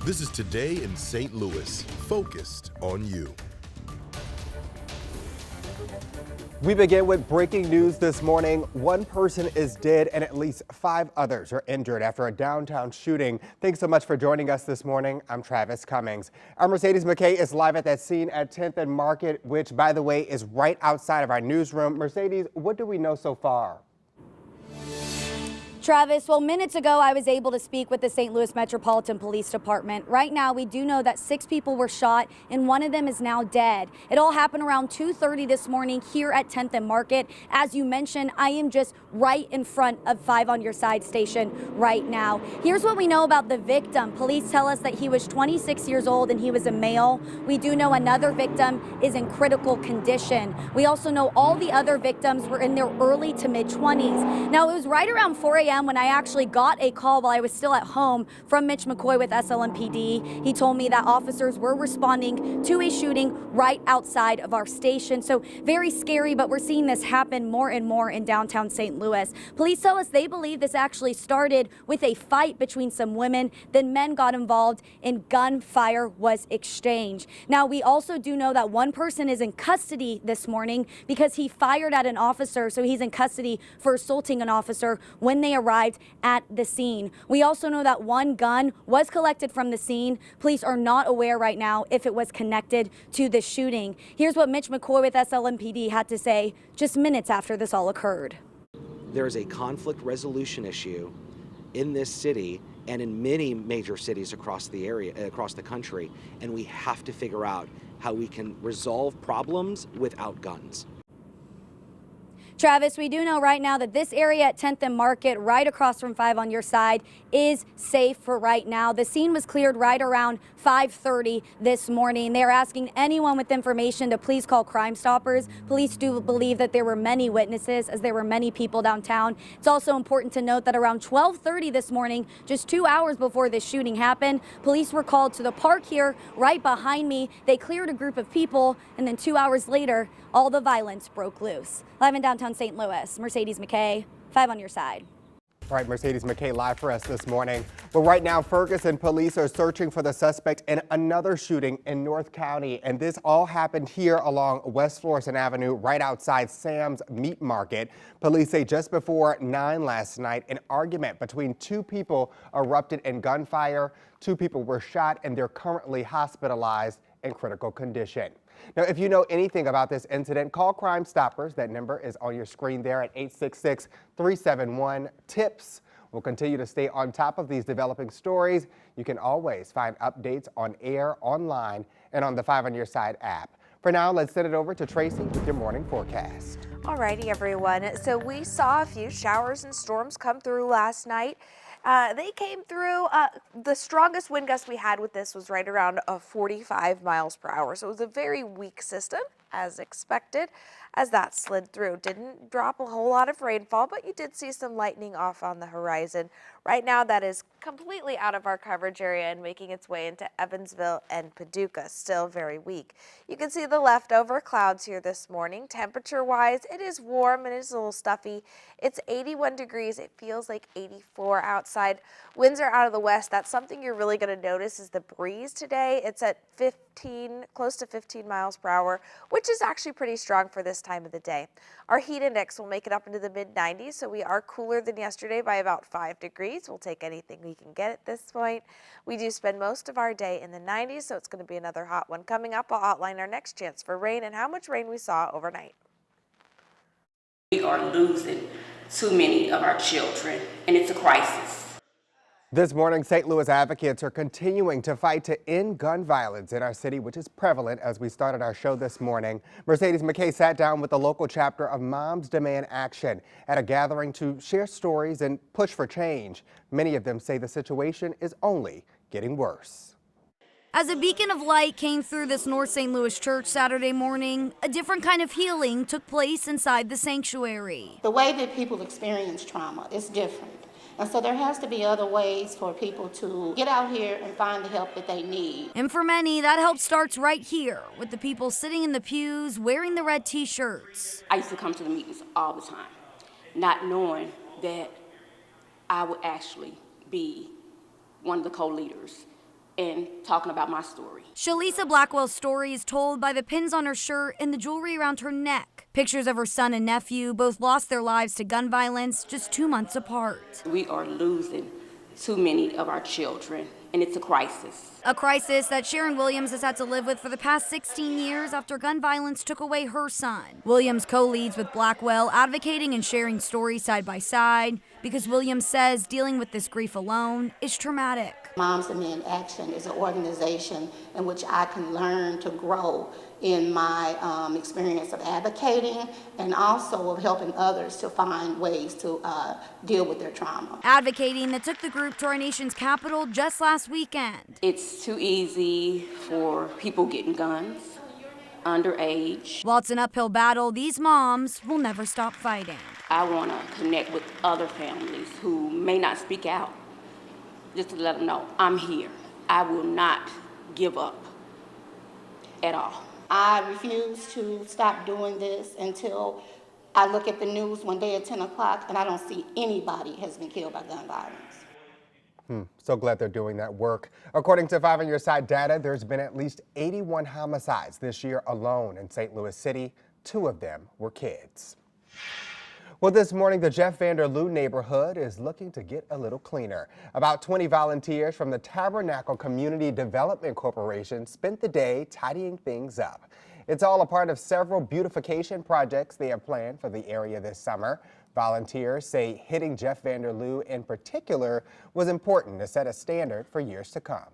This is Today in St. Louis, focused on you. We begin with breaking news this morning. One person is dead and at least 5 others are injured after a downtown shooting. Thanks so much for joining us this morning. I'm Travis Cummings. Our Mercedes McKay is live at that scene at 10th and Market, which, by the way, is right outside of our newsroom. Mercedes, what do we know so far? Travis, well, minutes ago, I was able to speak with the St. Louis Metropolitan Police Department. Right now, we do know that 6 people were shot and one of them is now dead. It all happened around 2:30 this morning here at 10th and Market. As you mentioned, I am just right in front of 5 on Your Side station right now. Here's what we know about the victim. Police tell us that he was 26 years old and he was a male. We do know another victim is in critical condition. We also know all the other victims were in their early to mid 20s. Now, it was right around 4 a.m. when I actually got a call while I was still at home from Mitch McCoy with SLMPD. He told me that officers were responding to a shooting right outside of our station. So very scary, but we're seeing this happen more and more in downtown St. Louis. Police tell us they believe this actually started with a fight between some women. Then men got involved and gunfire was exchanged. Now, we also do know that one person is in custody this morning because he fired at an officer. So he's in custody for assaulting an officer when they arrived at the scene. We also know that one gun was collected from the scene. Police are not aware right now if it was connected to the shooting. Here's what Mitch McCoy with SLMPD had to say just minutes after this all occurred. There is a conflict resolution issue in this city and in many major cities across the area, across the country, and we have to figure out how we can resolve problems without guns. Travis, we do know right now that this area at 10th and Market, right across from 5 on Your Side, is safe for right now. The scene was cleared right around 5:30 this morning. They're asking anyone with information to please call Crime Stoppers. Police do believe that there were many witnesses as there were many people downtown. It's also important to note that around 12:30 this morning, just 2 hours before this shooting happened, police were called to the park here right behind me. They cleared a group of people, and then 2 hours later, all the violence broke loose. Live in downtown St. Louis, Mercedes McKay, 5 on Your Side. All right, Mercedes McKay live for us this morning. Well, right now, Ferguson police are searching for the suspect in another shooting in North County. And this all happened here along West Florissant Avenue, right outside Sam's Meat Market. Police say just before 9 last night, an argument between 2 people erupted in gunfire. 2 people were shot and they're currently hospitalized in critical condition. Now, if you know anything about this incident, call Crime Stoppers. That number is on your screen there at 866-371-TIPS. We'll continue to stay on top of these developing stories. You can always find updates on air, online, and on the 5 on Your Side app. For now, let's send it over to Tracy with your morning forecast. Alrighty, everyone. So we saw a few showers and storms come through last night. They came through, the strongest wind gust we had with this was right around 45 miles per hour. So it was a very weak system, as expected, as that slid through. Didn't drop a whole lot of rainfall, but you did see some lightning off on the horizon. Right now, that is completely out of our coverage area and making its way into Evansville and Paducah, still very weak. You can see the leftover clouds here this morning. Temperature-wise, it is warm and it's a little stuffy. It's 81 degrees. It feels like 84 outside. Winds are out of the west. That's something you're really going to notice is the breeze today. It's at 15, close to 15 miles per hour, which is actually pretty strong for this time of the day. Our heat index will make it up into the mid-90s, so we are cooler than yesterday by about 5 degrees. We'll take anything we can get at this point. We do spend most of our day in the 90s, so it's going to be another hot one. Coming up, I'll outline our next chance for rain and how much rain we saw overnight. We are losing too many of our children, and it's a crisis. This morning, St. Louis advocates are continuing to fight to end gun violence in our city, which is prevalent as we started our show this morning. Mercedes McKay sat down with the local chapter of Moms Demand Action at a gathering to share stories and push for change. Many of them say the situation is only getting worse. As a beacon of light came through this North St. Louis church Saturday morning, a different kind of healing took place inside the sanctuary. The way that people experience trauma is different. And so there has to be other ways for people to get out here and find the help that they need. And for many, that help starts right here with the people sitting in the pews wearing the red t-shirts. I used to come to the meetings all the time, not knowing that I would actually be one of the co-leaders and talking about my story. Shalisa Blackwell's story is told by the pins on her shirt and the jewelry around her neck. Pictures of her son and nephew both lost their lives to gun violence just 2 months apart. We are losing too many of our children, and it's a crisis. A crisis that Sharon Williams has had to live with for the past 16 years after gun violence took away her son. Williams co-leads with Blackwell, advocating and sharing stories side by side, because Williams says dealing with this grief alone is traumatic. Moms and Men Action is an organization in which I can learn to grow in my experience of advocating and also of helping others to find ways to deal with their trauma. Advocating that took the group to our nation's capital just last weekend. It's too easy for people getting guns, underage. While it's an uphill battle, these moms will never stop fighting. I want to connect with other families who may not speak out, just to let them know I'm here. I will not give up at all. I refuse to stop doing this until I look at the news one day at 10 o'clock and I don't see anybody has been killed by gun violence. So glad they're doing that work. According to 5 on Your Side data, there's been at least 81 homicides this year alone in St. Louis City. 2 of them were kids. Well, this morning, the Jeff Vanderloo neighborhood is looking to get a little cleaner. About 20 volunteers from the Tabernacle Community Development Corporation spent the day tidying things up. It's all a part of several beautification projects they have planned for the area this summer. Volunteers say hitting Jeff Vanderloo in particular was important to set a standard for years to come.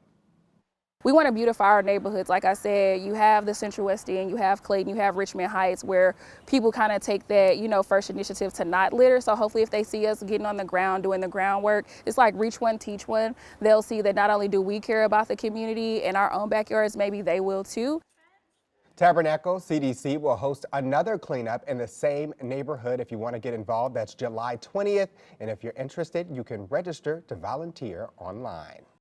We want to beautify our neighborhoods. Like I said, you have the Central West End, you have Clayton, you have Richmond Heights, where people kind of take that, first initiative to not litter. So hopefully if they see us getting on the ground, doing the groundwork, it's like reach one, teach one. They'll see that not only do we care about the community and our own backyards, maybe they will too. Tabernacle CDC will host another cleanup in the same neighborhood. If you want to get involved, that's July 20th. And if you're interested, you can register to volunteer online.